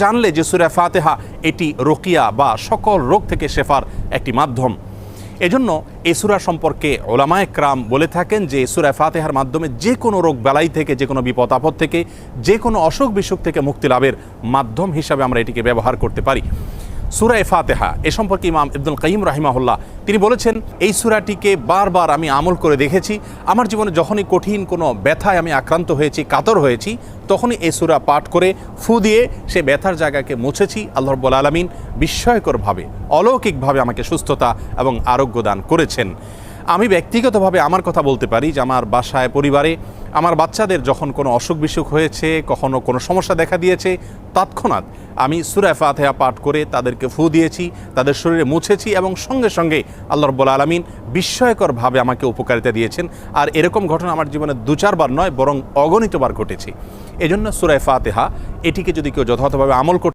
জানলে যে সূরা ফাতিহা এটি রুকিয়া বা সকল রোগ থেকে শেফার একটি মাধ্যম। এজন্য এই সূরা সম্পর্কে উলামায়ে কেরাম বলে থাকেন যে সূরা ফাতিহার মাধ্যমে যে কোনো রোগ বালাই থেকে, যে কোনো বিপদ আপদ থেকে, যে কোনো অসুখ বিসুখ থেকে মুক্তি লাভের মাধ্যম হিসাবে আমরা এটিকে ব্যবহার করতে পারি। সূরা ফাতিহা এ সম্পর্কে ইমাম ইবনুল কাইয়িম রাহিমাহুল্লাহ তিনি বলেছেন, এই সূরাটিকে বারবার আমি আমল করে দেখেছি। আমার জীবনে যখনই কঠিন কোনো ব্যথায় আমি আক্রান্ত হয়েছি, কাতর হয়েছি, তখনই এই সূরা পাঠ করে ফু দিয়ে সে ব্যথার জায়গাকে মুছেছি। আল্লাহ রাব্বুল আলামিন বিস্ময়করভাবে, অলৌকিকভাবে আমাকে সুস্থতা এবং আরোগ্য দান করেছেন। আমি ব্যক্তিগতভাবে আমার কথা বলতে পারি যে আমার বাসায়, পরিবারে আমার বাচ্চাদের যখন কোনো অসুখ বিসুখ হয়েছে, কখনো কোনো সমস্যা দেখা দিয়েছে, তৎক্ষণাৎ আমি সূরা ফাতিহা পাঠ করে তাদেরকে ফু দিয়েছি, তাদের শরীরে মুছেছি এবং সঙ্গে সঙ্গে আল্লাহ রাব্বুল আলামিন বিস্ময়করভাবে আমাকে উপকারিতা দিয়েছেন। আর এরকম ঘটনা আমার জীবনে ২-৪ বার নয়, বরং অগণিতবার ঘটেছে। এজন্য সূরা ফাতিহা এটিকে যদি কেউ যথাযথভাবে আমল করতে